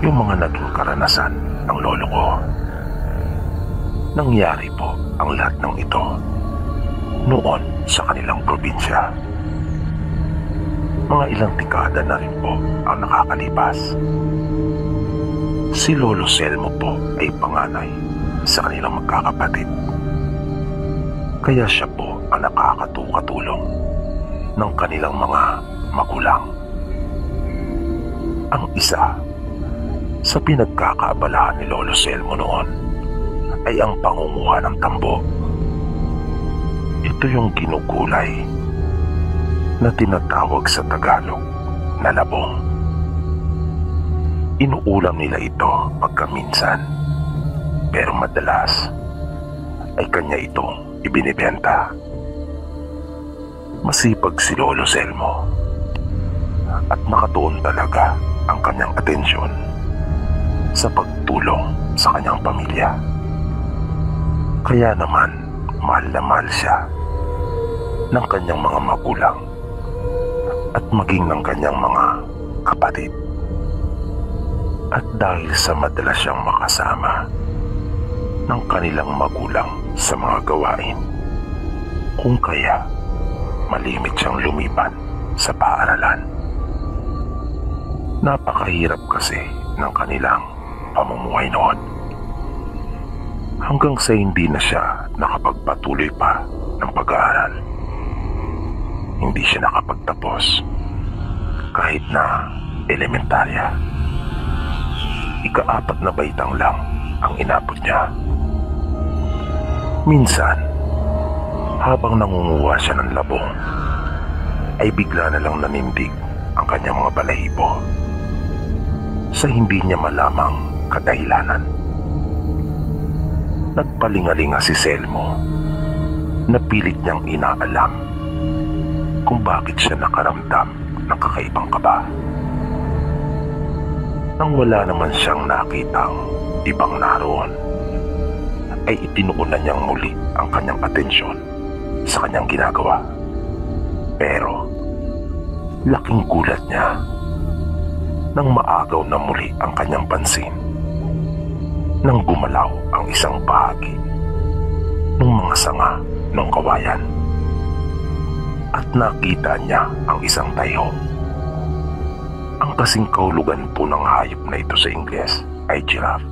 yung mga naging karanasan ng lolo ko. Nangyari po ang lahat ng ito noon sa kanilang probinsya. Mga ilang dekada na rin po ang nakakalipas. Si Lolo Selmo po ay panganay sa kanilang magkakapatid. Kaya siya po ang nakakatulong ng kanilang mga magulang. Ang isa sa pinagkakaabalahan ni Lolo Selmo noon ay ang pangunguha ng tambo. Ito yung ginugulay na tinatawag sa Tagalog na labong. Inuulam nila ito pagkaminsan, pero madalas ay kanya itong ibinibenta. Masipag si Lolo Selmo at nakatuon talaga ang kanyang atensyon sa pagtulong sa kanyang pamilya. Kaya naman mahal na mahal siya ng kanyang mga magulang at maging ng kanyang mga kapatid. At dahil sa madalas siyang makasama ng kanilang magulang sa mga gawain, kung kaya malimit siyang lumipat sa paaralan. Napakahirap kasi ng kanilang pamumuhay noon. Hanggang sa hindi na siya nakapagpatuloy pa ng pag-aaral. Hindi siya nakapagtapos kahit na elementarya. Ika-4 na baitang lang ang inabot niya. Minsan, habang nangunguha siya ng labong, ay bigla na lang nanindig ang kanyang mga balahibo sa hindi niya malamang kadahilanan. Nagpalingalinga si Selmo na pilit niyang inaalam kung bakit siya nakaramdam ng kakaibang kaba. Nang wala naman siyang nakitang ibang naroon, ay itinuunan niyang muli ang kanyang atensyon sa kanyang ginagawa. Pero laking gulat niya nang maagaw na muli ang kanyang pansin nang gumalaw ang isang bahagi ng mga sanga ng kawayan. At nakita niya ang isang tayo. Ang kasing kahulugan po ng hayop na ito sa Ingles ay giraffe.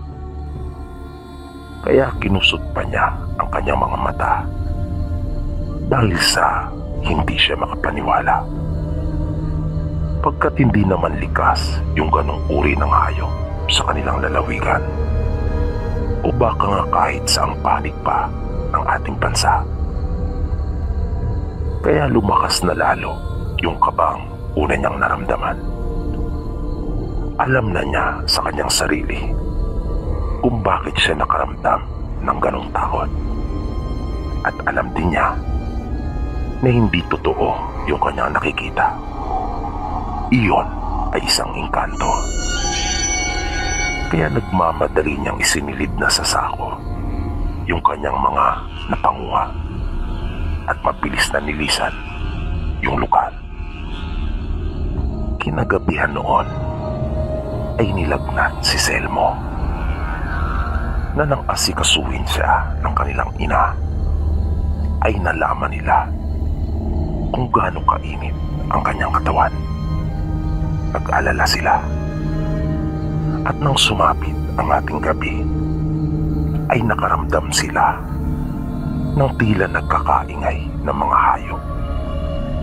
Kaya kinusot pa niya ang kanyang mga mata dahil sa hindi siya makapaniwala. Pagkat hindi naman likas yung ganong uri ng hayop sa kanilang lalawigan o baka nga kahit saang panig pa ng ating bansa. Kaya lumakas na lalo yung kabang una niyang naramdaman. Alam na niya sa kanyang sarili kung bakit siya nakaramdam ng ganong takot. At alam din niya na hindi totoo yung kanyang nakikita. Iyon ay isang engkanto. Kaya nagmamadali niyang isinilid na sa sako yung kanyang mga napanguha at mabilis na nilisan yung lugar. Kinagabihan noon ay nilagnat si Selmo na nang asikasuhin siya ng kanilang ina ay nalaman nila kung gaano kainit ang kanyang katawan. Nag-alala sila at nang sumapit ang ating gabi ay nakaramdam sila ng tila nagkakaingay ng mga hayop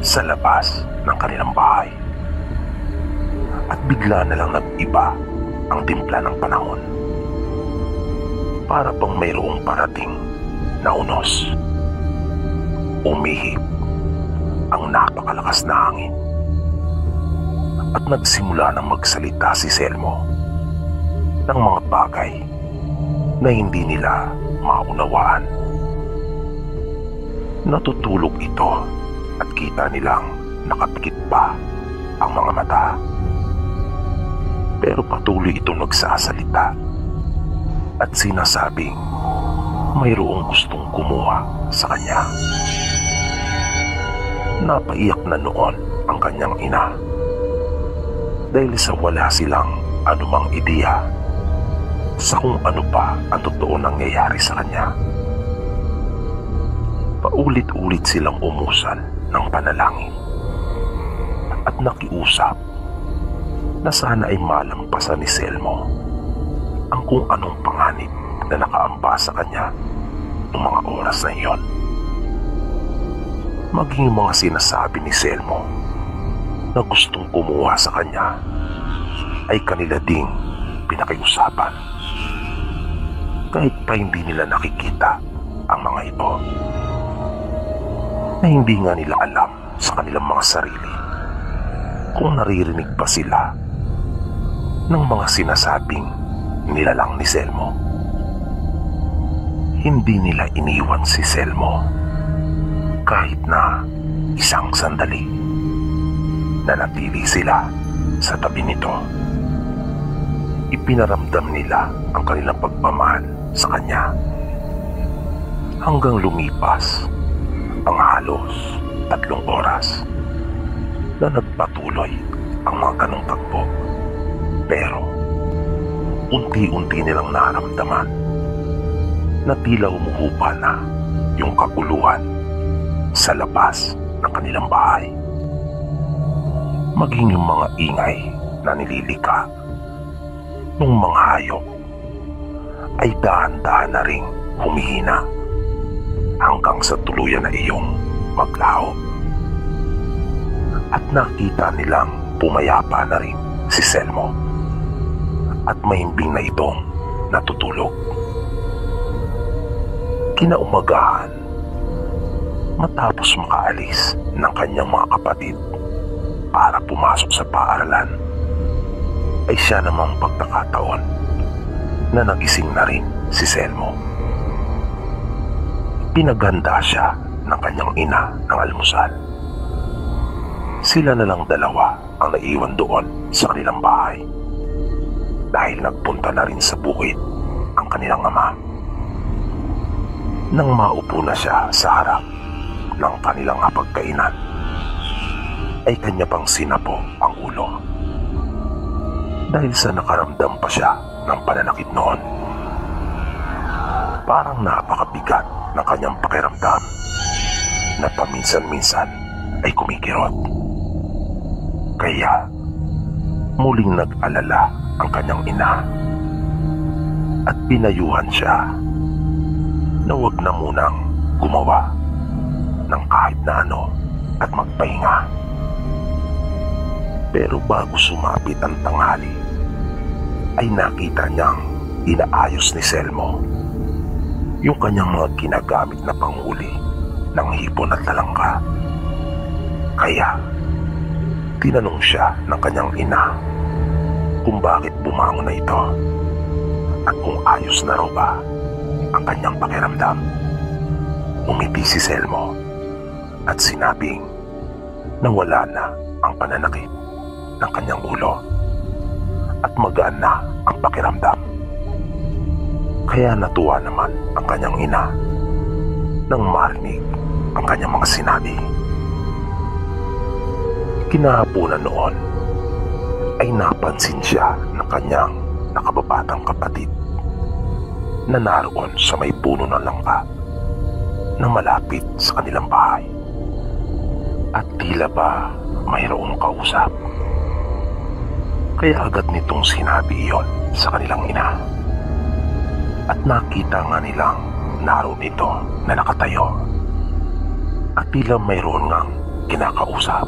sa labas ng kanilang bahay. At bigla na lang nag-iba ang timpla ng panahon. Para bang mayroong parating na unos. Umihip ang napakalakas na hangin. At nagsimula ng magsalita si Selmo ng mga bagay na hindi nila maunawaan. Natutulog ito at kita nilang nakapikit pa ang mga mata. Pero patuloy itong nagsasalita at sinasabing mayroong gustong kumuha sa kanya. Napaiyak na noon ang kanyang ina dahil sa wala silang anumang ideya sa kung ano pa ang totoo nangyayari sa kanya. Paulit-ulit silang umusal ng panalangin at nakiusap na sana ay malampasan ni Selmo ang kung anong panganib na nakaamba sa kanya noong mga oras na iyon. Maging mga sinasabi ni Selmo na gustong kumuha sa kanya ay kanila ding pinakiusapan, kahit pa hindi nila nakikita ang mga ito, na hindi nga nila alam sa kanilang mga sarili kung naririnig ba sila ng mga sinasabing nilalang ni Selmo. Hindi nila iniwan si Selmo kahit na isang sandali. Nanatili sila sa tabi nito. Ipinaramdam nila ang kanilang pagmamahal sa kanya hanggang lumipas ang halos 3 oras na nagpatuloy ang mga ganong tagpo. Pero unti-unti nilang naramdaman na tila humuhupa na yung kaguluhan sa labas ng kanilang bahay. Maging yung mga ingay na nililika ng mga hayop ay dahan-dahan na ring humihina hanggang sa tuluyan na iyong maglaho. At nakita nilang pumayapa na rin si Selmo at mahimbing na itong natutulog. Kinaumagahan, matapos makaalis ng kanyang mga kapatid para pumasok sa paaralan, ay siya namang pagkakataon na nagising na rin si Selmo. Pinaganda siya ng kanyang ina ng almusal. Sila na lang dalawa ang naiwan doon sa kanilang bahay dahil nagpunta na rin sa bukid ang kanilang ama. Nang maupo na siya sa harap ng kanilang hapagkainan, ay kanya pang sinapo ang ulo dahil sa nakaramdam pa siya ng pananakit noon. Parang napakabigat ng kanyang pakiramdam na paminsan-minsan ay kumikirot. Kaya muling nag-alala ang kanyang ina at pinayuhan siya na huwag na munang gumawa ng kahit na ano at magpahinga. Pero bago sumapit ang tanghali, ay nakita niyang inaayos ni Selmo yung kanyang mga ginagamit na panghuli ng hipon at lalangka. Kaya tinanong siya ng kanyang ina kung bakit bumangon na ito at kung ayos na raw ba ang kanyang pakiramdam. Umiti si Selmo at sinabing na wala na ang pananakit ng kanyang ulo at magaan na ang pakiramdam. Kaya natuwa naman ang kanyang ina nang marinig ang kanyang mga sinabi. Kinahaponan noon ay napansin siya ng kanyang nakababatang kapatid na naroon sa may puno ng langka na malapit sa kanilang bahay. At tila ba mayroong kausap. Kaya agad nitong sinabi iyon sa kanilang ina. At nakita nga nilang naroon ito na nakatayo at tila mayroon ngang kinakausap,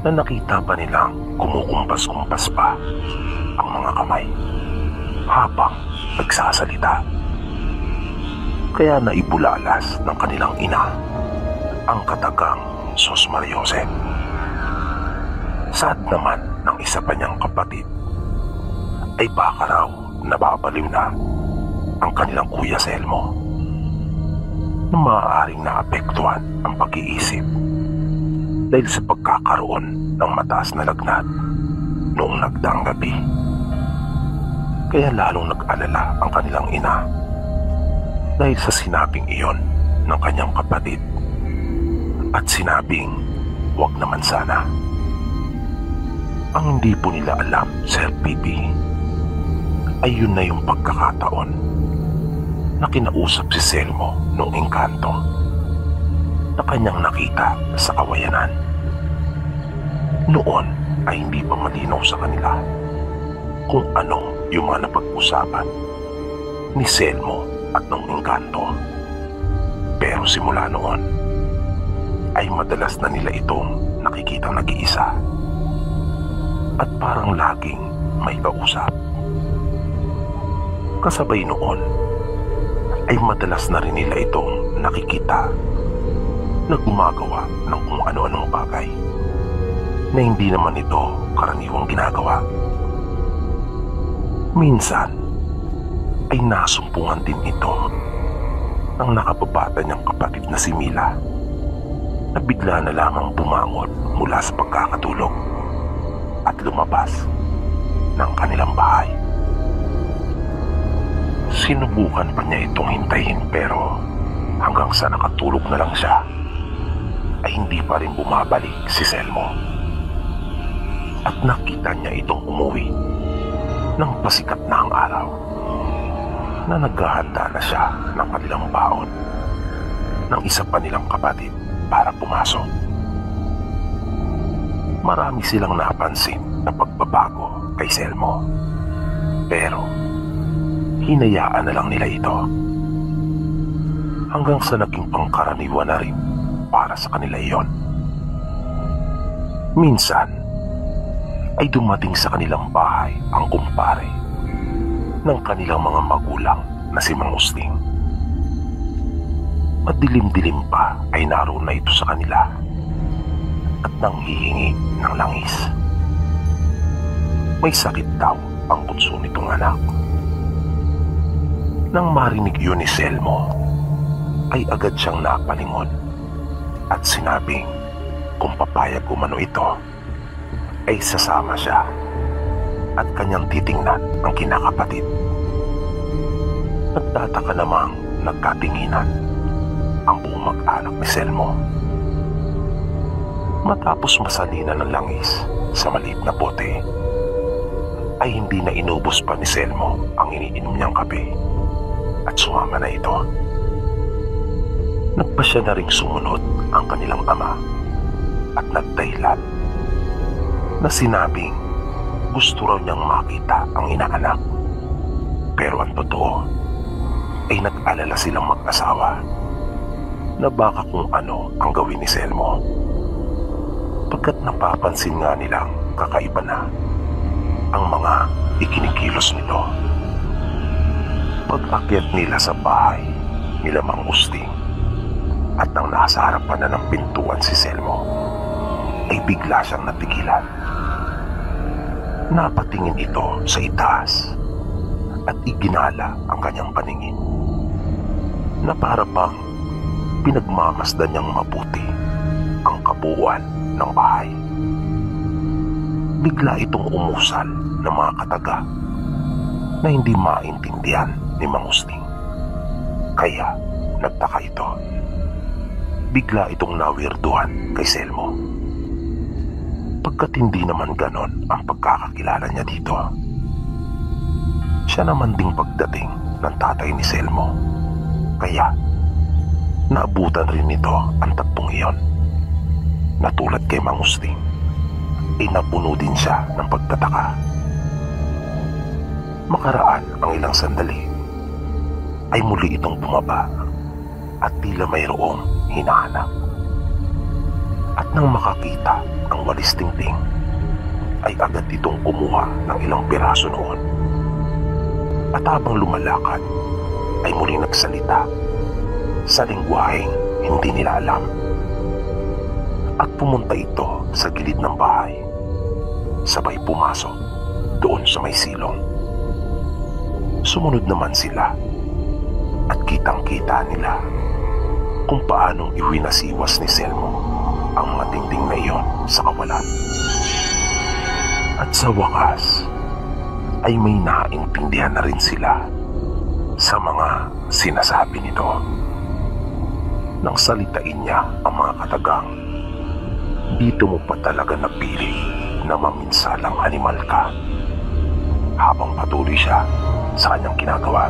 na nakita pa nilang kumukumpas-kumpas pa ang mga kamay habang nagsasalita. Kaya naibulalas ng kanilang ina ang katagang Sos Mariosep. Sad naman ng isa pa niyang kapatid ay baka raw nababaliw na ang kanilang kuya Selmo, na maaaring naapektuhan ang pag-iisip dahil sa pagkakaroon ng mataas na lagnat noong nagdaang gabi. Kaya lalong nag-alala ang kanilang ina dahil sa sinabing iyon ng kanyang kapatid at sinabing wag naman sana. Ang hindi po nila alam, Sir Pipi, ay yun na yung pagkakataon na kinausap si Selmo nung engkanto na kanyang nakita sa kawayanan. Noon ay hindi pa malinaw sa kanila kung anong yung mga napag-usapan ni Selmo at ng engkanto. Pero simula noon ay madalas na nila itong nakikitang nag-iisa at parang laging may kausap. Kasabay noon ay madalas na rin nila itong nakikita na gumagawa ng kung ano-anong bagay na hindi naman ito karaniwang ginagawa. Minsan ay nasumpungan din ito ng nakababata niyang kapatid na si Mila na bigla na lamang bumangon mula sa pagkakatulog at lumabas ng kanilang bahay. Sinubukan pa niya itong hintayin pero hanggang sa nakatulog na lang siya ay hindi pa rin bumabalik si Selmo. At nakita niya itong umuwi ng pasikat na ang araw na naghahanda na siya ng kanilang baon ng isa pa nilang kapatid para pumasok. Marami silang napansin na pagbabago kay Selmo pero hinayaan na lang nila ito hanggang sa naging pangkaraniwan na rin para sa kanila iyon. Minsan ay dumating sa kanilang bahay ang kumpare ng kanilang mga magulang na si Mang Usting. Madilim-dilim pa ay naroon na ito sa kanila at nanghihingi ng langis. May sakit daw ang bunso nitong anak. Nang marinig yun ni Selmo, ay agad siyang napalingon at sinabing kung papayag umano ito, ay sasama siya at kanyang titingnan ang kinakapatid. Nagtataka namang nagkatinginan ang buong mag-anak ni Selmo. Matapos masalina ng langis sa maliit na bote, ay hindi na inubos pa ni Selmo ang iniinom niyang kape at sumama na ito. Nagpasya na ring sumunod ang kanilang ama at nagdahilan na sinabing gusto raw niyang makita ang inaanak. Pero ang totoo ay nag-alala silang mag-asawa na baka kung ano ang gawin ni Selmo. Pagkat napapansin nga nilang kakaiba na ang mga ikinikilos nito. Pag-akyat nila sa bahay nila Mang Usting at nang nasa harapan na ng pintuan si Selmo, ay bigla siyang natigilan. Napatingin ito sa itaas at iginala ang kanyang paningin na para bang pinagmamasdan niyang mabuti ang kabuuan ng bahay. Bigla itong umusal ng mga kataga na hindi maintindihan ni Mang Usting. Kaya nagtaka ito. Bigla itong nawirduhan kay Selmo. Pagkat hindi naman ganon ang pagkakakilala niya dito. Siya naman ding pagdating ng tatay ni Selmo. Kaya naabutan rin nito ang tagpong iyon. Natulad kay Mang Usting, ay napuno din siya ng pagtataka. Makaraan ang ilang sandali, ay muli itong bumaba at tila mayroong hinahanap. At nang makakita ang walis tingting, ay agad itong kumuha ng ilang piraso noon. At habang lumalakad, ay muli nagsalita sa lingwaheng hindi nila alam. At pumunta ito sa gilid ng bahay, sabay pumasok doon sa may silong. Sumunod naman sila at kitang-kita nila kung paanong iwinasiwas ni Selmo ang mga tingting na iyon sa kawalan. At sa wakas ay may naintindihan na rin sila sa mga sinasabi nito. Nang salitain niya ang mga katagang, dito mo pa talaga napili na maminsalang animal ka. Habang patuloy siya sa kanyang ginagawa.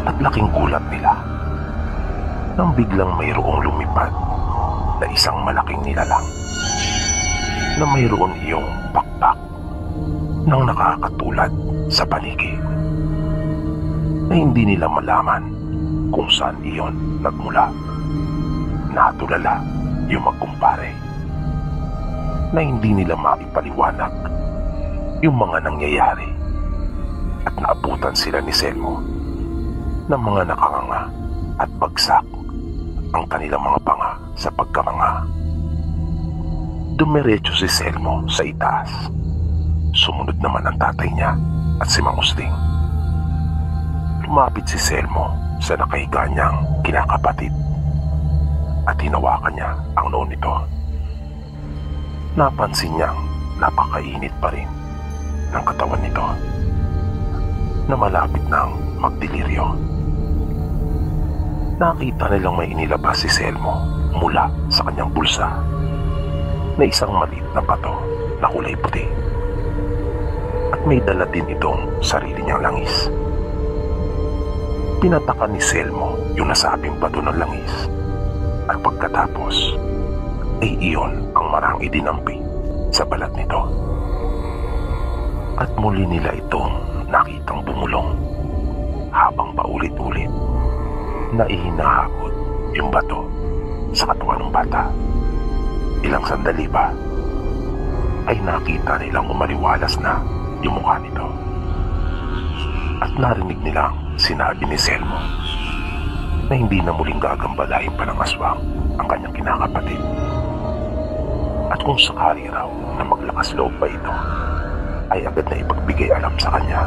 At laking gulat nila nang biglang mayroong lumipad na isang malaking nilalang na mayroon iyong pakpak ng nakakatulad sa paligid na hindi nila malaman kung saan iyon nagmula. Natulala yung magkumpare na hindi nila maipaliwanag yung mga nangyayari at naabutan sila ni Selmo ng mga nakanganga at bagsak ang kanilang mga panga sa pagkamanga. Dumiretso si Selmo sa itaas. Sumunod naman ang tatay niya at si Mang Usting. Lumapit si Selmo sa nakahiga niyang kinakapatid at hinawakan niya ang noo nito. Napansin niyang napakainit pa rin ng katawan nito na malapit nang magdeliryo. Nakita nilang may inilabas si Selmo mula sa kanyang bulsa na isang maliit na bato na kulay puti at may dala din itong sarili niyang langis. Pinatakan ni Selmo yung nasabing bato ng langis at pagkatapos ay iyon ang marang idinampi sa balat nito. At muli nila itong nakitang bumulong habang paulit-ulit na ihinahakot yung bato sa katawan ng bata. Ilang sandali ba ay nakita nilang umaliwalas na yung mukha nito. At narinig nilang sinabi ni Selmo na hindi na muling gagambalain pa ng aswang ang kanyang kinakapatid. At kung sakali raw na maglakas loob pa ito, ay agad na ipagbigay alam sa kanya.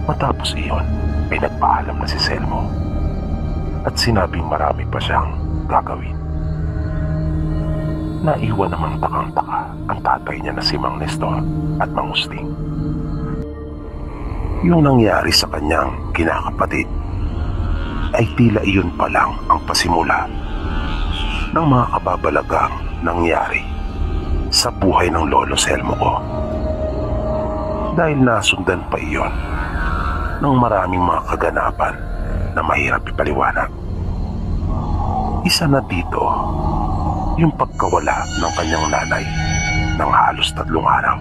Matapos iyon ay nagpaalam na si Selmo at sinabing marami pa siyang gagawin. Naiwan namang takang-taka ang tatay niya na si Mang Nestor at Mang Usting. Yung nangyari sa kanyang kinakapatid ay tila iyon pa lang ang pasimula ng mga kababalagang nangyari sa buhay ng lolo Selmo ko. Dahil nasundan pa iyon ng maraming mga kaganapan na mahirap ipaliwanag. Isa na dito yung pagkawala ng kanyang nanay ng halos 3 araw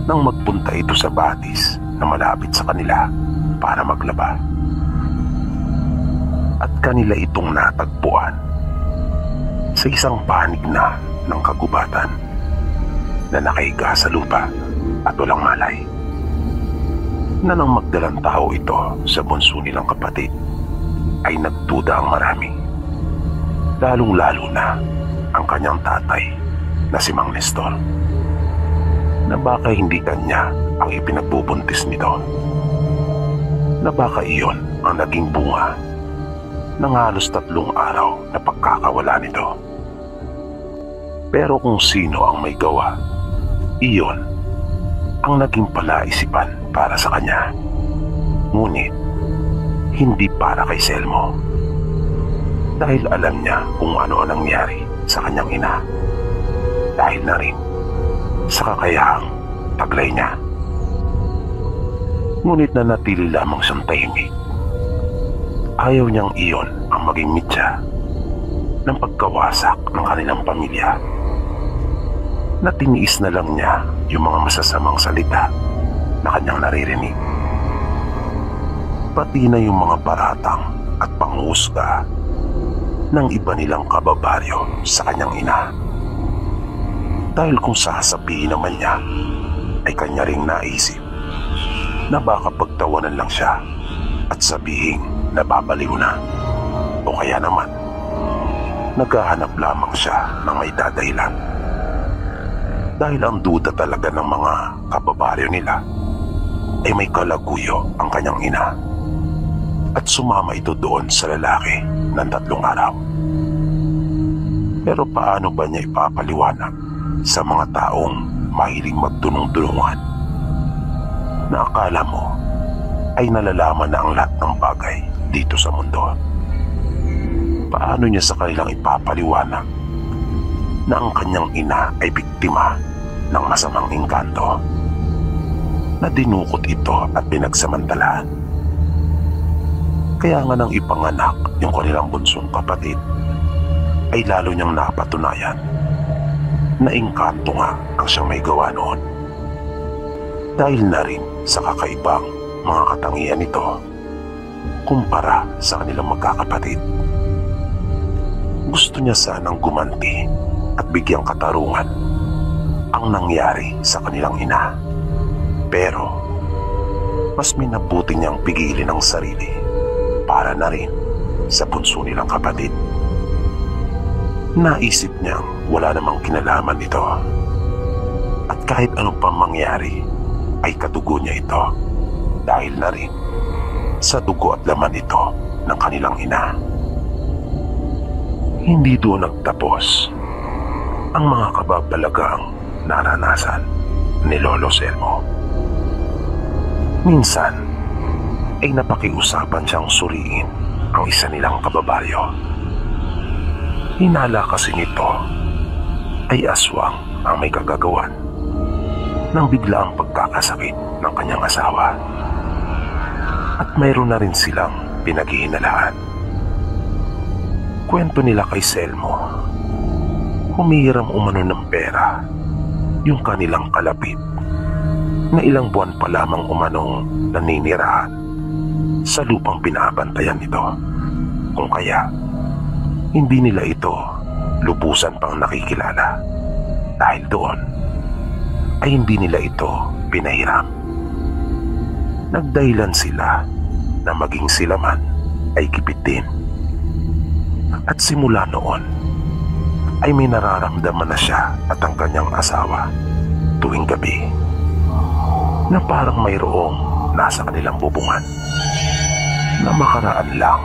nang magpunta ito sa batis na malapit sa kanila para maglaba. At kanila itong natagpuan sa isang panig na ng kagubatan na nakahiga sa lupa at walang malay, na nang magdalang tao ito sa bunso nilang kapatid ay nagduda ang marami, lalong-lalo na ang kanyang tatay na si Mang Nestor, na baka hindi kanya ang ipinagbubuntis nito, na baka iyon ang naging bunga ng halos 3 araw na pagkakawala nito. Pero kung sino ang may gawa, iyon ang naging palaisipan para sa kanya. Ngunit hindi para kay Selmo, dahil alam niya kung ano ang nangyari sa kanyang ina, dahil na rin sa kakayahang taglay niya. Ngunit nanatili lamang siyang tahimik. Ayaw niyang iyon ang maging mitya ng pagkawasak ng kanilang pamilya, na tiniis na lang niya yung mga masasamang salita na kanyang naririnig, pati na yung mga paratang at panghusga ng iba nilang kababaryo sa kanyang ina. Dahil kung sasabihin naman niya, ay kanya ring naisip na baka pagtawanan lang siya at sabihin na babaliw na, o kaya naman naghahanap lamang siya ng may dadahilan. Dahil ang duda talaga ng mga kababaryo nila ay may kalaguyo ang kanyang ina, at sumama ito doon sa lalaki ng 3 araw. Pero paano ba niya ipapaliwanag sa mga taong mahiling magdunong-dunungan na akala mo ay nalalaman na ang lahat ng bagay dito sa mundo? Paano niya sa kanilang ipapaliwanag na ang kanyang ina ay biktima ng masamang engkanto, na dinukot ito at pinagsamantalaan. Kaya nga nang ipanganak yung kanilang bunsong kapatid, ay lalo niyang napatunayan na engkanto nga ang siyang may gawa noon. Dahil na rin sa kakaibang mga katangian nito kumpara sa kanilang magkakapatid. Gusto niya sanang gumanti at bigyang katarungan ang nangyari sa kanilang ina. Pero mas minabuti niyang pigilin ang sarili para na rin sa bunso nilang kapatid. Naisip niyang wala namang kinalaman ito, at kahit ano pang mangyari ay kadugo niya ito, dahil na rin sa dugo at laman ito ng kanilang ina. Hindi doon nagtapos ang mga kababalagang naranasan ni Lolo Selmo. Minsan ay napakiusapan siyang suriin ang isa nilang kababaryo. Hinala kasi nito ay aswang ang may kagagawan ng biglaang pagkakasakit ng kanyang asawa, at mayroon na rin silang pinaghihinalaan. Kwento nila kay Selmo, humihiram umano ng pera yung kanilang kalapit na ilang buwan pa lamang umanong naninirahan sa lupang pinabantayan nito. Kung kaya hindi nila ito lubusan pang nakikilala, dahil doon ay hindi nila ito pinahiram. Nagdahilan sila na maging sila man ay gipit din. At simula noon ay may nararamdaman na siya at ang kanyang asawa tuwing gabi, na parang mayroong nasa kanilang bubungan, na makaraan lang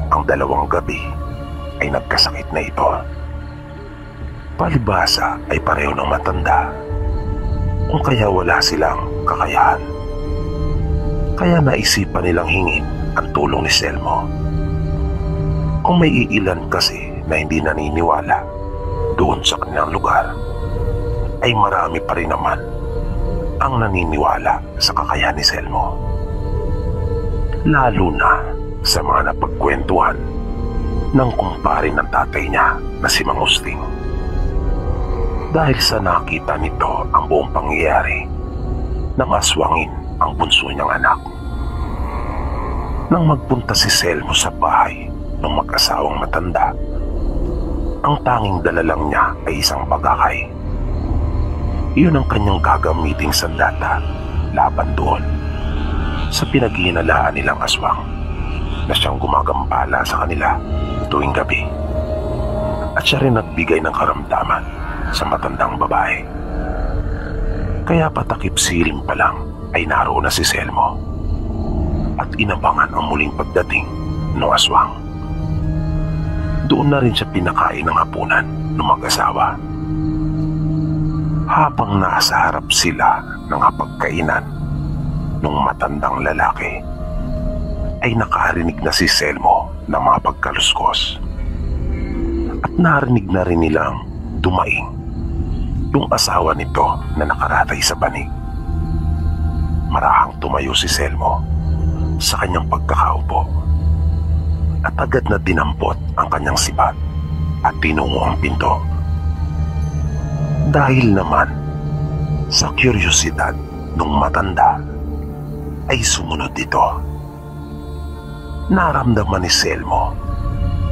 ang 2 gabi ay nagkasakit na ito. Palibhasa ay pareho ng matanda, kung kaya wala silang kakayahan. Kaya naisipan nilang hingin ang tulong ni Selmo. Kung may iilan kasi na hindi naniniwala doon sa kanilang lugar, ay marami pa rin naman ang naniniwala sa kakayahan ni Selmo. Lalo na sa mga napagkwentuhan ng kumpare ng tatay niya na si Mang Usting. Dahil sa nakita nito ang buong pangyayari nang aswangin ang bunso niyang anak. Nang magpunta si Selmo sa bahay ng mag-asawang matanda, ang tanging dala lang niya ay isang bagakay. Iyon ang kanyang gagamiting sandata laban doon sa pinaghihinalaan nilang aswang na siyang gumagambala sa kanila tuwing gabi. At siya rin nagbigay ng karamdaman sa matandang babae. Kaya patakip silim pa lang ay naroon na si Selmo at inabangan ang muling pagdating ng aswang. Doon na rin siya pinakain ng hapunan ng mag-asawa. Habang nasa harap sila ng hapagkainan ng matandang lalaki, ay nakarinig na si Selmo ng mga pagkaluskos. At narinig na rin nilang dumaing yung asawa nito na nakaratay sa banig. Marahang tumayo si Selmo sa kanyang pagkakaupo at agad na dinampot ang kanyang sibat at tinungo ang pinto. Dahil naman sa kuryosidad ng matanda ay sumunod ito. Naramdaman ni Selmo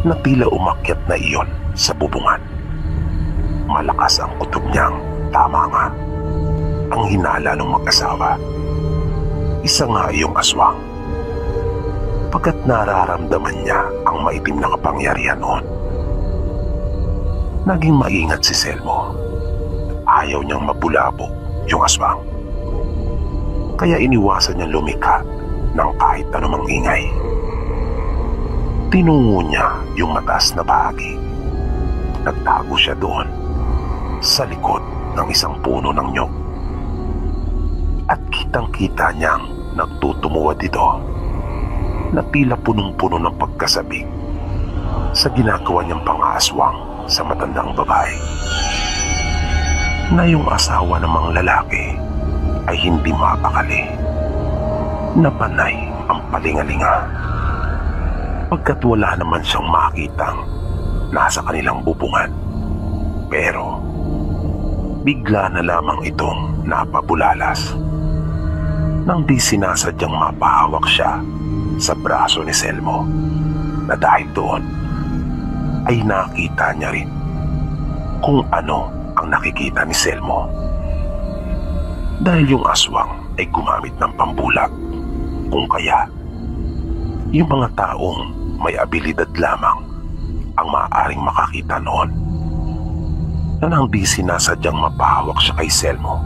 na tila umakyat na iyon sa bubungan. Malakas ang kutob niyang, tama nga, ang hinala ng mag-asawa. Isa nga iyong aswang. Pagkat nararamdaman niya ang maitim na kapangyarihan noon, naging maingat si Selmo. Ayaw niyang mabulabog yung aswang. Kaya iniwasan niyang lumika ng kahit anumang ingay. Tinungo niya yung mataas na bahagi. Nagtago siya doon sa likod ng isang puno ng nyog. At kitang-kita niyang nagtutumuwad ito na tila punong-puno ng pagkasabik sa ginagawa niyang pang-aaswang sa matandang babae. Na yung asawa namang lalaki ay hindi mapakali. Napanay ang palingalinga. Pagkat wala naman siyang makitang nasa kanilang bubungan. Pero bigla na lamang itong napabulalas nang di sinasadyang mapahawak siya sa braso ni Selmo, na dahil doon ay nakita niya rin kung ano ang nakikita ni Selmo. Dahil yung aswang ay gumamit ng pambulag, kung kaya yung mga taong may abilidad lamang ang maaaring makakita noon, na nang di sinasadyang mapahawak siya kay Selmo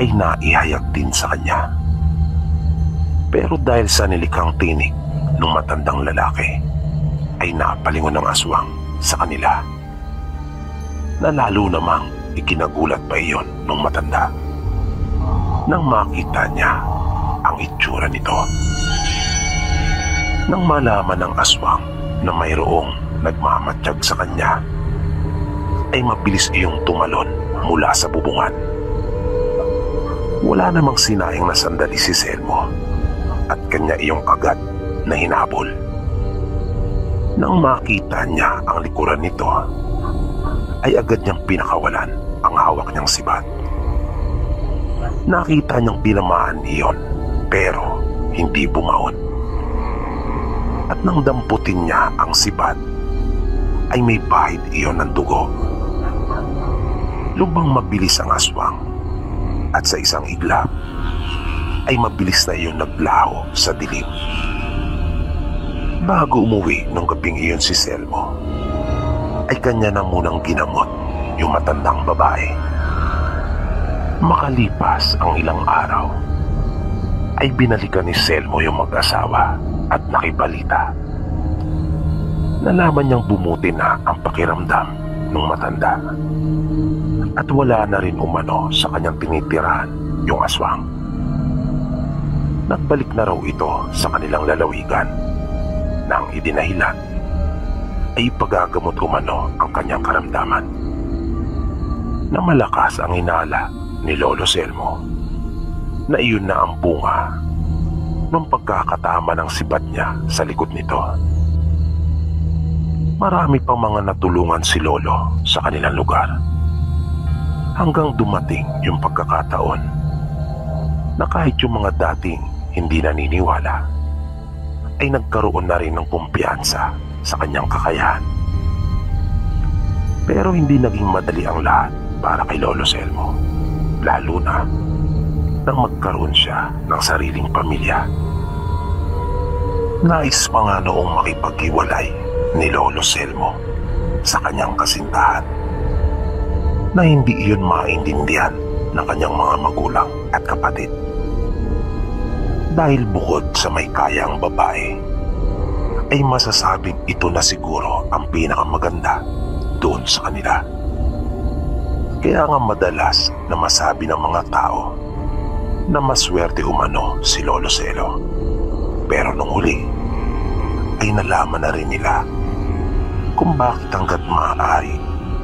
ay naihayag din sa kanya. Pero dahil sa nilikhang tinig ng matandang lalaki ay napalingon ng aswang sa kanila, na lalo namang ikinagulat pa iyon ng matanda nang makita niya ang itsura nito. Nang malaman ng aswang na mayroong nagmamatsyag sa kanya, ay mabilis iyong tumalon mula sa bubungan. Wala namang sinayang na sandali si Selmo at kanya iyong agad na hinabol. Nang makita niya ang likuran nito, ay agad niyang pinakawalan ang hawak niyang sibat. Nakita niyang tinamaan iyon pero hindi bumaon. At nang damputin niya ang sibat, ay may bahid iyon ng dugo. Lubang mabilis ang aswang at sa isang iglap ay mabilis na iyon naglaho sa dilim. Bago umuwi nung gabing iyon si Selmo, ay kanya na munang ginamot yung matandang babae. Makalipas ang ilang araw, ay binalikan ni Selmo yung mag-asawa at nakibalita. Nalaman niyang bumuti na ang pakiramdam ng matanda at wala na rin umano sa kanyang tinitirahan yung aswang. Nagbalik na raw ito sa kanilang lalawigan nang idinahilan ay ipagagamot umano ang kanyang karamdaman. Na malakas ang hinala ni Lolo Selmo na iyon na ang bunga ng pagkakatama ng sibat niya sa likod nito. Marami pang mga natulungan si Lolo sa kanilang lugar hanggang dumating yung pagkakataon na kahit yung mga dating hindi naniniwala ay nagkaroon na rin ng kumpiyansa sa kanyang kakayahan. Pero hindi naging madali ang lahat para kay Lolo Selmo, lalo na nang magkaroon siya ng sariling pamilya. Nais pa nga noong makipaghiwalay ni Lolo Selmo sa kanyang kasintahan, na hindi iyon maintindihan ng kanyang mga magulang at kapatid. Dahil bukod sa may kayang babae, ay masasabing ito na siguro ang pinakamaganda doon sa kanila. Kaya nga madalas na masabi ng mga tao na maswerte umano si Lolo Selo. Pero nung huli ay nalaman na rin nila kung bakit hanggat maaari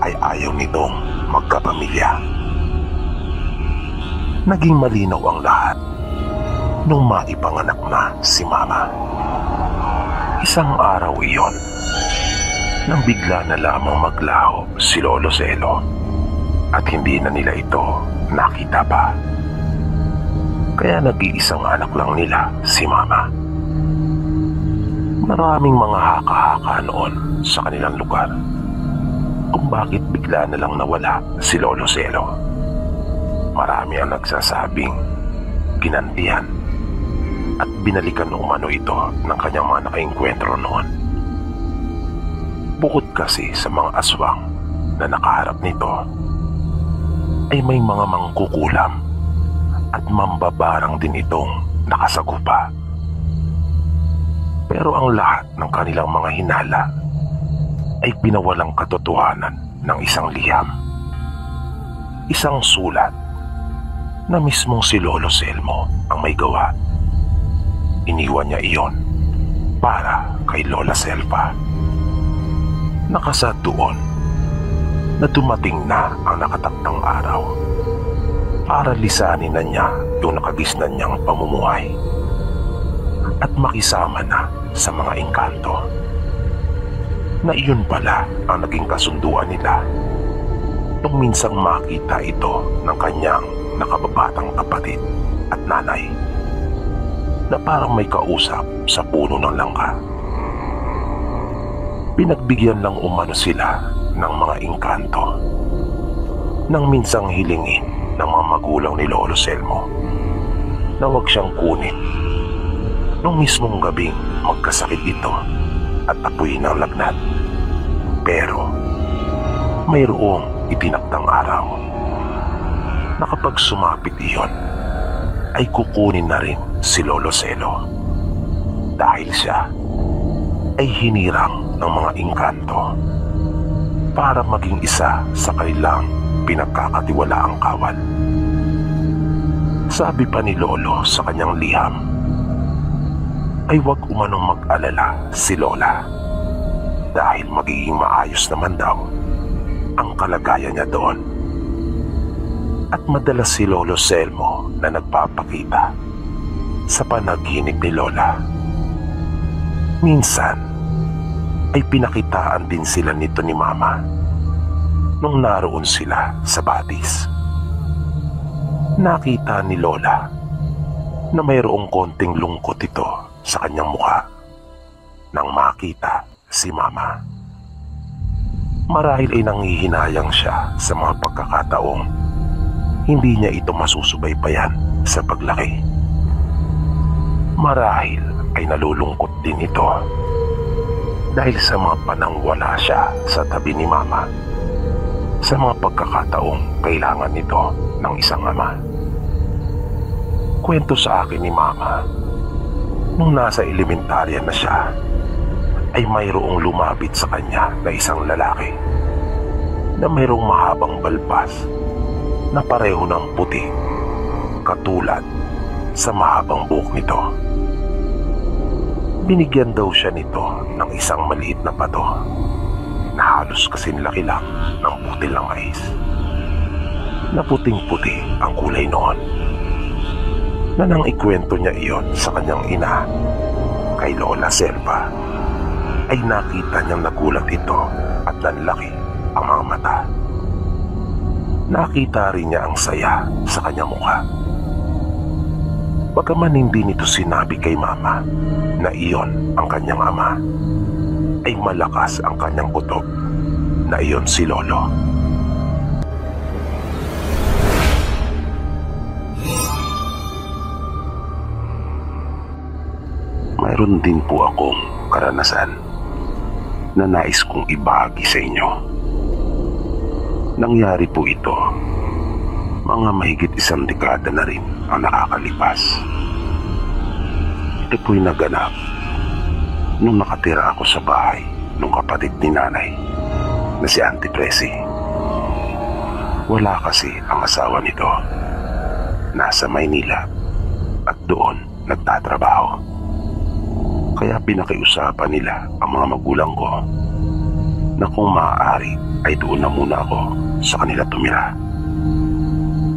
ay ayaw nitong magkapamilya. Naging malinaw ang lahat nung maipanganak na si Mama. Isang araw iyon nang bigla na lamang maglaho si Lolo Selo at hindi na nila ito nakita pa. Kaya nag-iisang anak lang nila si Mama. Maraming mga haka-haka noon sa kanilang lugar kung bakit bigla na lang nawala si Lolo Selo. Marami ang nagsasabing ginantihan at binalikan umano ito ng kanyang mga nakaengkwentro noon. Bukod kasi sa mga aswang na nakaharap nito, ay may mga mangkukulam at mambabarang din itong nakasagupa. Pero ang lahat ng kanilang mga hinala ay pinawalang katotohanan ng isang liham. Isang sulat na mismong si Lolo Selmo ang may gawa. Iniwan niya iyon para kay Lola Selva Nakasa doon na dumating na ang nakatakdang araw para lisanin na niya yung nakagisnan niyang pamumuhay at makisama na sa mga engkanto. Na iyon pala ang naging kasunduan nila nung minsang makita ito ng kanyang nakababatang kapatid at nanay na parang may kausap sa puno ng langka. Pinagbigyan lang umano sila ng mga engkanto nang minsang hilingin ng mga magulang ni Lolo Selmo na huwag siyang kunin nung mismong gabing magkasakit ito at apoy ng lagnat. Pero mayroong itinakdang araw na kapag sumapit iyon ay kukunin na rin si Lolo Selo dahil siya ay hinirang ng mga engkanto para maging isa sa kanilang pinagkakatiwalaang kawal. Sabi pa ni Lolo sa kanyang liham ay huwag umanong mag-alala si Lola dahil magiging maayos naman daw ang kalagayan niya doon. At madalas si Lolo Selmo na nagpapakita sa panaginip ni Lola. Minsan ay pinakitaan din sila nito ni Mama nung naroon sila sa Batis. Nakita ni Lola na mayroong konting lungkot ito sa kanyang mukha nang makita si Mama. Marahil ay nanghihinayang siya sa mga pagkakataong hindi niya ito masusubaybayan sa paglaki. Marahil ay nalulungkot din ito dahil sa mga panang wala siya sa tabi ni Mama sa mga pagkakataong kailangan nito ng isang ama. Kwento sa akin ni Mama, nung nasa elementarya na siya, ay mayroong lumapit sa kanya na isang lalaki na mayroong mahabang balbas na pareho ng puti, katulad sa mahabang buhok nito. Binigyan daw siya nito ng isang maliit na bato na halos kasing laki lang ng butil ng mais. Na puting-puti ang kulay noon. Na nang ikwento niya iyon sa kanyang ina, kay Lola Selva, ay nakita niyang nagulat ito at nanlaki ang mga mata. Nakita rin niya ang saya sa kanyang mukha. Bagaman hindi nito sinabi kay Mama na iyon ang kanyang ama, ay malakas ang kanyang kutob na iyon si Lolo. Mayroon din po akong karanasan na nais kong ibahagi sa inyo. Nangyari po ito mga mahigit 1 dekada na rin ang nakakalipas. Ito po'y naganap nung nakatira ako sa bahay ng kapatid ni nanay na si Auntie Presi. Wala kasi ang asawa nito. Nasa Maynila at doon nagtatrabaho. Kaya pinakiusapan nila ang mga magulang ko na kung maaari ay doon na muna ako sa kanila tumira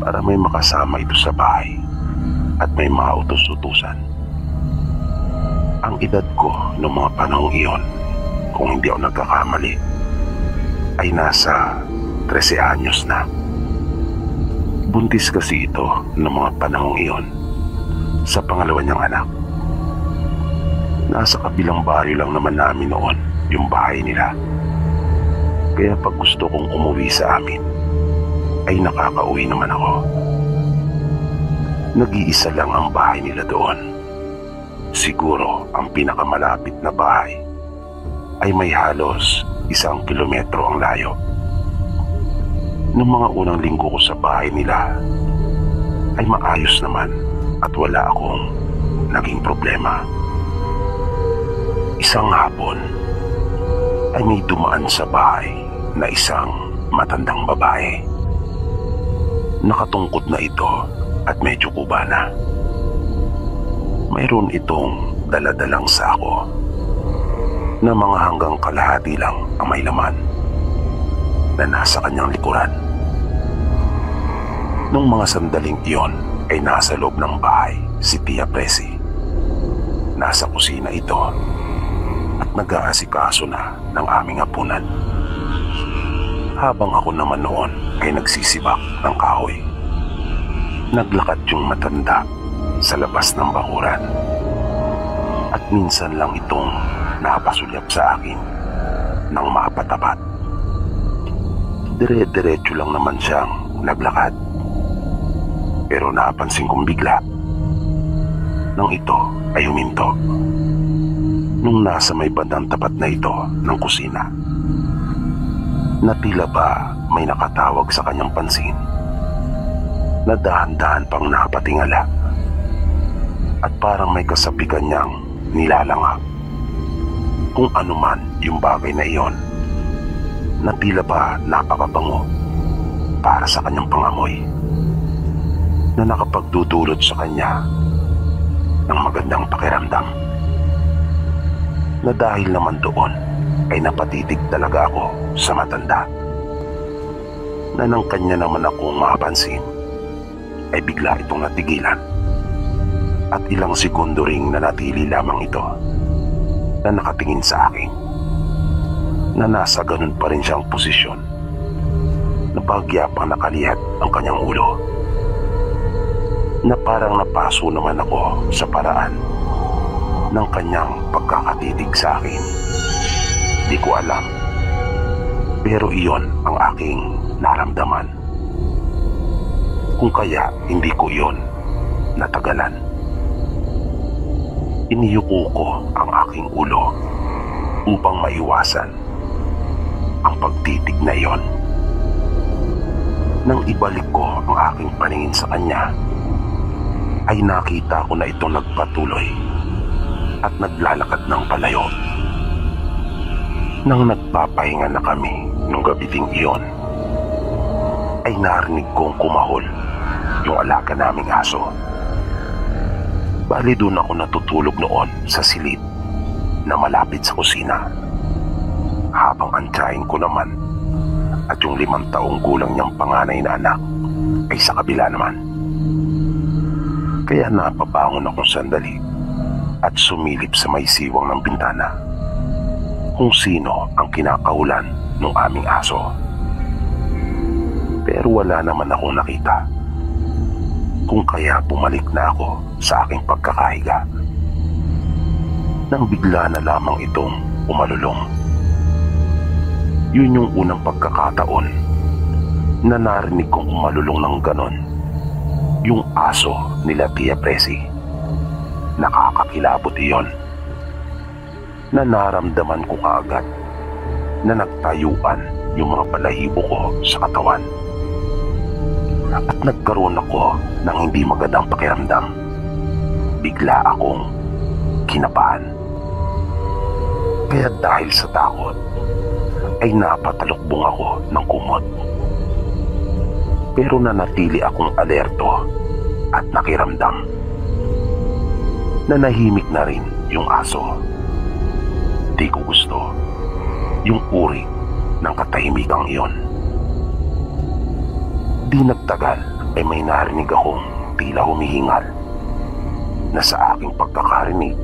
para may makasama ito sa bahay at may mautos-utusan. Ang edad ko noong mga panahong iyon, kung hindi ako nagkakamali, ay nasa 13 anyos na. Buntis kasi ito noong mga panahong iyon sa pangalawa niyang anak. Nasa kabilang baryo lang naman namin noon yung bahay nila. Kaya pag gusto kong umuwi sa amin, ay nakakauwi naman ako. Nag-iisa lang ang bahay nila doon. Siguro ang pinakamalapit na bahay ay may halos 1 kilometro ang layo. Noong mga unang linggo ko sa bahay nila, ay maayos naman at wala akong naging problema. Isang hapon ay may dumaan sa bahay na isang matandang babae. Nakatungkod na ito at medyo kubana. Mayroon itong daladalang sako na mga hanggang kalahati lang ang may laman na nasa kanyang likuran. Nung mga sandaling iyon ay nasa loob ng bahay si Tia Presi. Nasa kusina ito at nag-aasikaso na ng aming hapunan. Habang ako naman noon ay nagsisibak ng kahoy. Naglakad yung matanda sa labas ng bakuran. At minsan lang itong napasulyap sa akin ng mapatapat. Dire-diretso lang naman siyang naglakad. Pero napansin kong bigla nang ito ay huminto. Nung nasa may bandang tapat na ito ng kusina, na tila ba may nakatawag sa kanyang pansin, na dahan-dahan pang napatingala at parang may kasabikan niyang nilalangap kung ano man yung bagay na iyon, na tila ba napakabango para sa kanyang pangamoy, na nakapagdudulot sa kanya ng magandang pakiramdam. Na dahil naman doon ay napatitig talaga ako sa matanda, na nang kanya naman akong mapansin ay bigla itong natigilan at ilang segundo ring nanatili lamang ito na nakatingin sa akin, na nasa ganun pa rin siyang posisyon, na bahagya pang nakalihat ang kanyang ulo, na parang napaso naman ako sa paraan ng kanyang pagkakatitig sa akin. Di ko alam, pero iyon ang aking naramdaman. Kung kaya hindi ko iyon natagalan. Iniyuko ko ang aking ulo upang maiwasan ang pagtitig na iyon. Nang ibalik ko ang aking paningin sa kanya, ay nakita ko na itong nagpatuloy at naglalakad ng palayo. Nang nagpapahinga na kami nung gabiting iyon, ay narinig kong kumahol yung alaga naming aso. Bali doon ako natutulog noon sa silid na malapit sa kusina, habang antsahin ko naman at yung 5 taong gulang niyang panganay na anak ay sa kabila naman. Kaya napabangon akong sandali at sumilip sa may siwang ng bintana kung sino ang kinakahulan ng aming aso. Pero wala naman akong nakita, kung kaya bumalik na ako sa aking pagkakahiga nang bigla na lamang itong umalulong. Yun yung unang pagkakataon na narinig kong umalulong ng ganon yung aso nila Tia Presi. Nakakakilabot iyon, na naramdaman ko kaagad na nagtayuan yung mga balahibo ko sa katawan at nagkaroon ako ng hindi magandang pakiramdam. Bigla akong kinabahan. Kaya dahil sa takot ay napatalukbong ako ng kumot. Pero nanatili akong alerto at nakiramdam na nahimik na rin yung aso. Di ko gusto yung uri ng katahimikang iyon. Di nagtagal ay may narinig akong tila humihingal, na sa aking pagkakarinig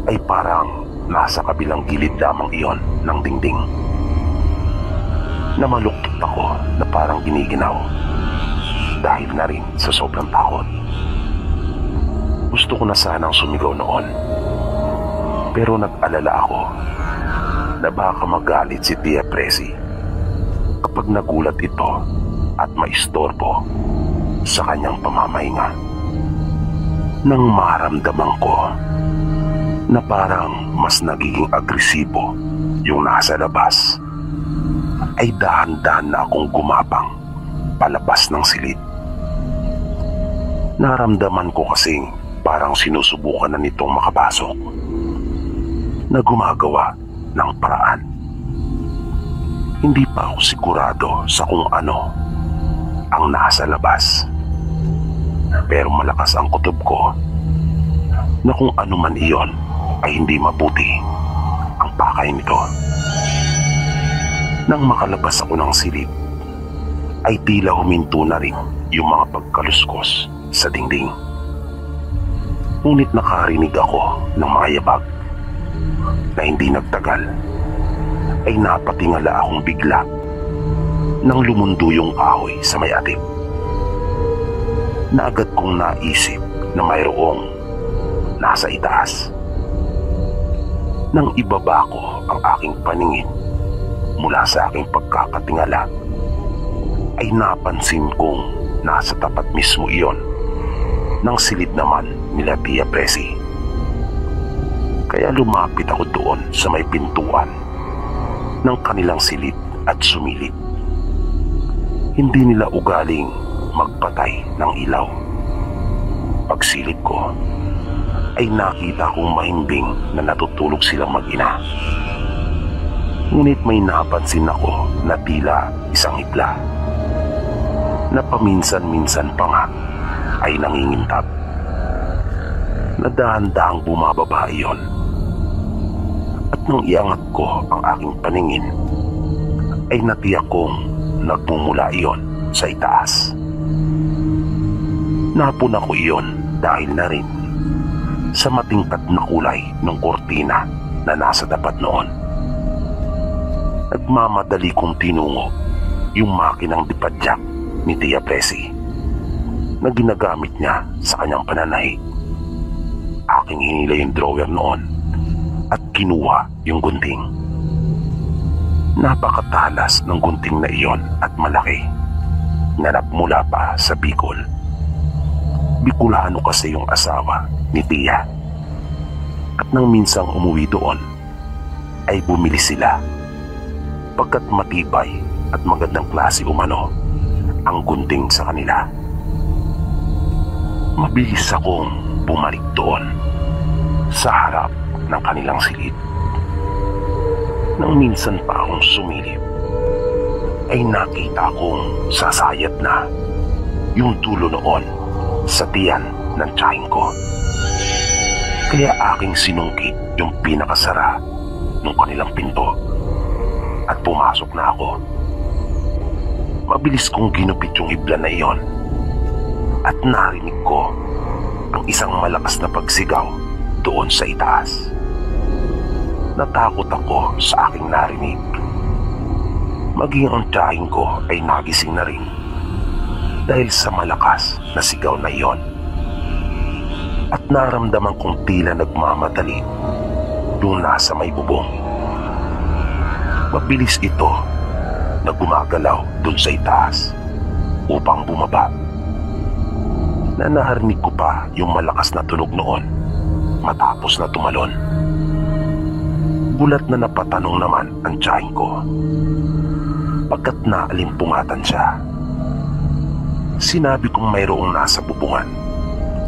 ay parang nasa kabilang gilid lamang iyon ng dingding. Namaluktot ako na parang giniginaw dahil na rin sa sobrang takot. Gusto ko na sanang sumigaw noon, pero nag-alala ako na baka magalit si Tia Presi kapag nagulat ito at maistorbo sa kanyang pamamahinga. Nang maramdaman ko na parang mas nagiging agresibo yung nasa labas, ay dahan-dahan na akong gumapang palabas ng silid. Naramdaman ko kasing parang sinusubukan na nitong makapasok, na gumagawa ng paraan. Hindi pa ako sigurado sa kung ano ang nasa labas, pero malakas ang kutob ko na kung ano man iyon ay hindi mabuti pakay nito. Nang makalabas ako ng silid, ay tila huminto na rin yung mga pagkaluskos sa dingding. Ngunit nakarinig ako ng mga yabag na hindi nagtagal ay napatingala akong bigla nang lumundo yung kahoy sa may atip. Na agad kong naisip na mayroong nasa itaas. Nang ibaba ko ang aking paningin mula sa aking pagkakatingala, ay napansin kong nasa tapat mismo iyon ng silid naman nila Tia Presi. Kaya lumapit ako doon sa may pintuan ng kanilang silid at sumilip. Hindi nila ugaling magpatay ng ilaw. Pagsilip ko, ay nakita kong mahimbing na natutulog silang mag-ina. Ngunit may napansin ako na tila isang hipla na paminsan-minsan pa nga ay nangingintab. Nadahan-dahang bumababa iyon. At nang iangat ko ang aking paningin, ay natiyak kong nagmumula iyon sa itaas. Napuna ko iyon dahil na rin sa matingkad na kulay ng kortina na nasa tapat noon. Nagmamadali kong tinungo yung makinang dipadyak ni Tia Presi na ginagamit niya sa kanyang pananahi. Aking hinila yung drawer noon at kinuha yung gunting. Napakatalas ng gunting na iyon at malaki. Nanap mula pa sa Bicol. Bicolano kasi yung asawa ni Tia. At nang minsang umuwi doon, ay bumili sila. Pagkat matibay at magandang klase umano ang gunting sa kanila. Mabilis akong bumalik doon sa harap ng kanilang silid. Nang minsan pa akong sumilip, ay nakita kong sasayad na yung dulo noon sa tiyan ng tiyahin ko. Kaya aking sinungkit yung pinakasara ng kanilang pinto at pumasok na ako. Mabilis kong ginupit yung hibla na iyon at narinig ko ang isang malakas na pagsigaw doon sa itaas. Natakot ako sa aking narinig. Maging ang tiyahin ko ay nagising na rin dahil sa malakas na sigaw na iyon. At naramdaman kong tila nagmamadali yung nasa may bubong. Mabilis ito na gumagalaw dun sa itaas upang bumaba. Nanaharinig ko pa yung malakas na tunog noon matapos na tumalon. Gulat na napatanong naman ang tiyahin ko pagkat naalimpungatan siya. Sinabi kong mayroong nasa bubungan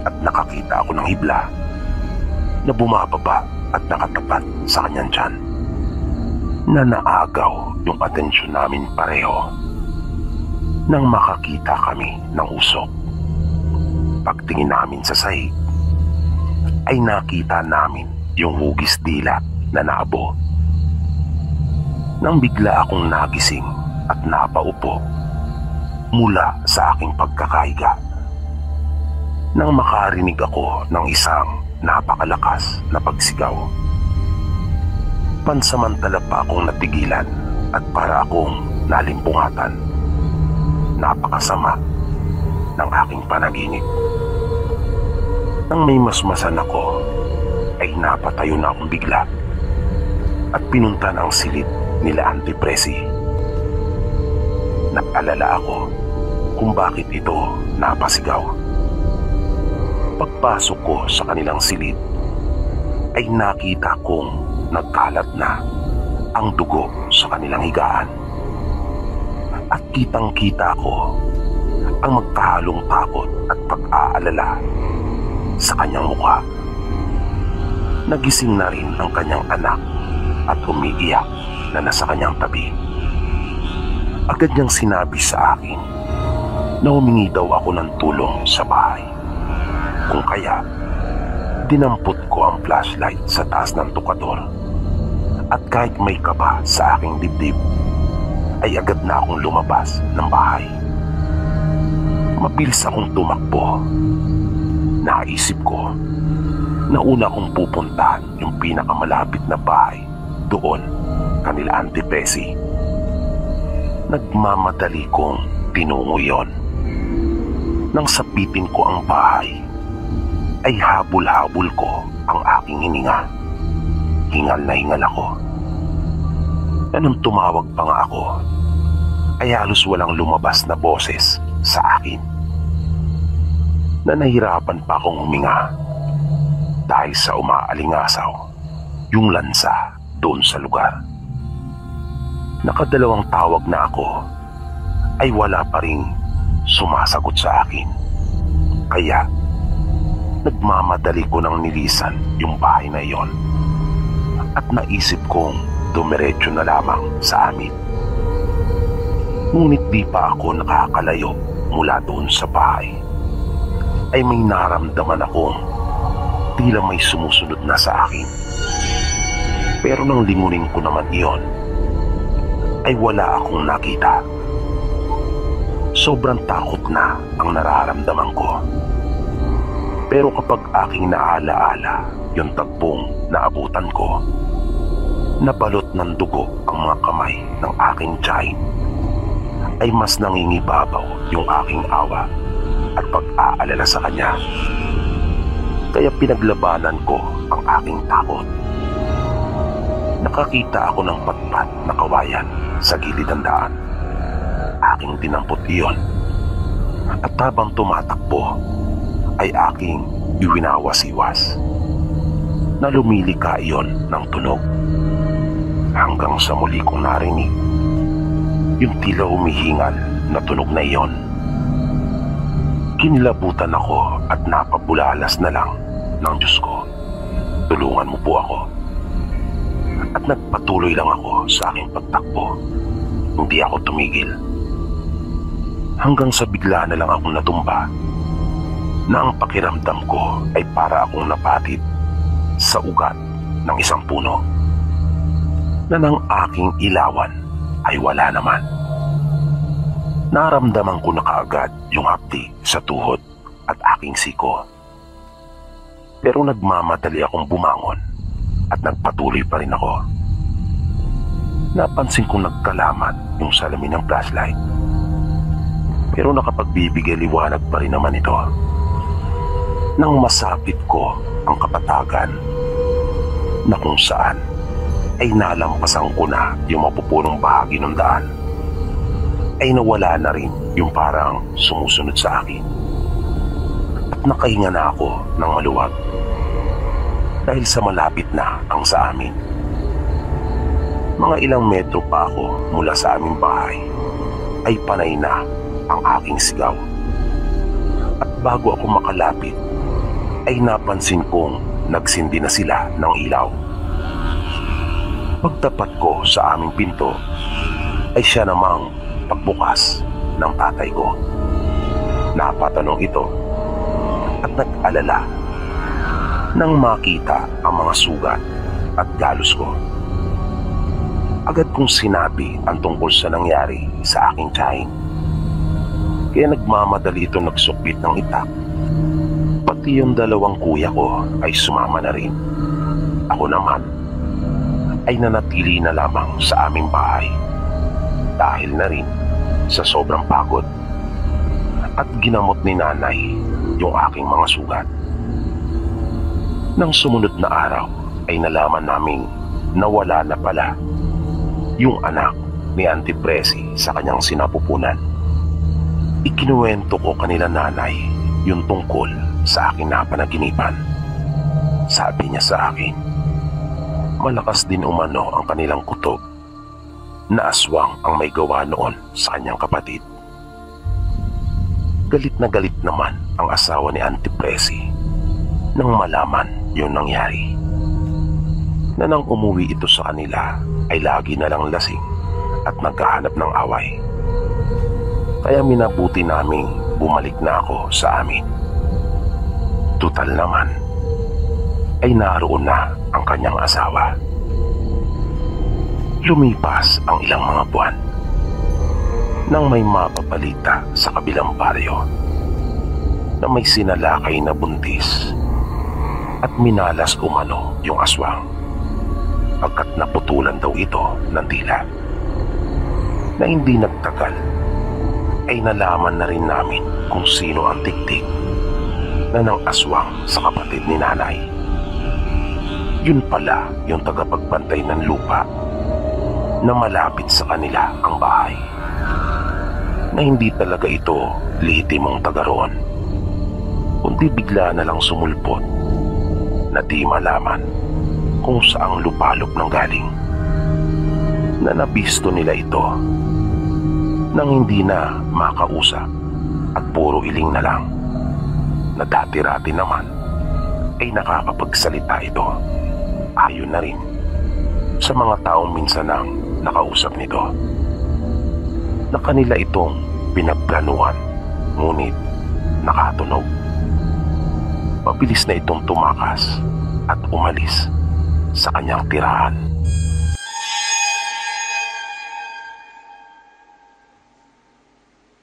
at nakakita ako ng hibla na bumababa at nakatapat sa kanyang tiyan, na naagaw yung atensyon namin pareho nang makakita kami ng usok. Pagtingin namin sa sahig, ay nakita namin yung hugis dila na naabo. Nang bigla akong nagising at napaupo mula sa aking pagkakahiga, nang makarinig ako ng isang napakalakas na pagsigaw. Pansamantala pa akong natigilan at para akong nalimpungatan. Napakasama ng aking panaginip. Nang may masmasan ako, ay napatayo na akong bigla at pinunta ng silid nila Auntie Presi. Nag-alala ako kung bakit ito napasigaw. Pagpasok ko sa kanilang silid, ay nakita kong nagkalat na ang dugo sa kanilang higaan. At kitang-kita ko ang magkahalong takot at pag-aalala sa kanyang mukha. Nagising na rin ang kanyang anak at umiiyak na nasa kanyang tabi. Agad niyang sinabi sa akin na humingi daw ako ng tulong sa bahay. Kung kaya, dinampot ko ang flashlight sa taas ng tukador At kahit may kaba sa aking dibdib, ay agad na akong lumabas ng bahay. Mabilis akong tumakbo. Naisip ko na una kong pupuntahan yung pinakamalapit na bahay doon, kanila Auntie Bessie. Nagmamadali kong tinungo yon. Nang sapitin ko ang bahay, ay habol-habol ko ang aking hininga. Hingal na hingal ako. Nang tumawag pa nga ako, ay halos walang lumabas na boses sa akin. Na nahirapan pa akong huminga dahil sa umaalingasaw yung lansa doon sa lugar. Nakadalawang tawag na ako ay wala pa ring sumasagot sa akin. Kaya nagmamadali ko nang nilisan yung bahay na iyon at naisip kong dumiretso na lamang sa amin. Ngunit di pa ako nakakalayo mula doon sa bahay ay may naramdaman akong tila may sumusunod na sa akin. Pero nang lingunin ko naman iyon, ay wala akong nakita. Sobrang takot na ang nararamdaman ko. Pero kapag aking naalaala yung tagpong naabutan ko, nabalot ng dugo ang mga kamay ng aking tiyahin, ay mas nangingibabaw yung aking awa at pag-aalala sa kanya. Kaya pinaglabanan ko ang aking takot. Nakakita ako ng patpat na kawayan sa gilid ng daan. Aking dinampot iyon. At habang tumatakbo, ay aking iwinawasiwas na lumilika iyon ng tunog. Hanggang sa muli kong narinig yung tila humihingal na tunog na iyon. Kinilabutan ako at napabulalas na lang ng Diyos ko. Tulungan mo po ako. At nagpatuloy lang ako sa aking pagtakbo. Hindi ako tumigil. Hanggang sa bigla na lang akong natumba na ang pakiramdam ko ay para akong napatid sa ugat ng isang puno na ng aking ilawan ay wala naman. Naramdaman ko na kaagad yung hapdi sa tuhod at aking siko. Pero nagmamadali akong bumangon at nagpatuloy pa rin ako. Napansin kong nagkalamat yung salamin ng flashlight. Pero nakapagbibigay liwanag pa rin naman ito. Nang masapit ko ang kapatagan na kung saan ay nalampasan ko na yung mapupunong bahagi ng daan, ay nawala na rin yung parang sumusunod sa akin. At nakahinga na ako ng maluwag dahil sa malapit na ang sa amin. Mga ilang metro pa ako mula sa aming bahay ay panay na ang aking sigaw. At bago ako makalapit ay napansin kong nagsindi na sila ng ilaw. Pagtapat ko sa aming pinto ay siya namang pagbukas ng tatay ko. Napatanong ito at nag-alala nang makita ang mga sugat at galos ko. Agad kong sinabi ang tungkol sa nangyari sa aking tiyahin. Kaya nagmamadali ito nagsukbit ng itak. Pati yung dalawang kuya ko ay sumama na rin. Ako naman ay nanatili na lamang sa aming bahay dahil na rin sa sobrang pagod at ginamot ni nanay yung aking mga sugat. Nang sumunod na araw ay nalaman naming nawala na pala yung anak ni Auntie Bessie sa kanyang sinapupunan. Ikinuwento ko kanila nanay yung tungkol sa aking napanaginipan. Sabi niya sa akin, malakas din umano ang kanilang kutob na aswang ang may gawa noon sa kanyang kapatid. Galit na galit naman ang asawa ni Auntie Bessie nang malaman yung nangyari. Na nang umuwi ito sa kanila ay lagi na lang lasing at naghahanap ng away. Kaya minabuti naming bumalik na ako sa amin. Tutal naman ay naroon na ang kanyang asawa. Lumipas ang ilang mga buwan nang may mapabalita sa kabilang baryo na may sinalakay na buntis at minalas umano yung aswang pagkat naputulan daw ito ng dila. Na hindi nagtagal ay nalaman na rin namin kung sino ang tiktik na ng aswang sa kapatid ni nanay. Yun pala yung tagapagbantay ng lupa na malapit sa kanila ang bahay, na hindi talaga ito lehitimong taga roon, kundi bigla na lang sumulpot na di malaman kung saang lupalop nang galing, na nabisto nila ito nang hindi na makausap at puro iling na lang, na dati-rati naman ay nakakapagsalita ito ayon na rin sa mga taong minsan nang nakausap nito, na kanila itong pinagplanuhan ngunit nakatunog. Mabilis na itong tumakas at umalis sa kanyang tirahan.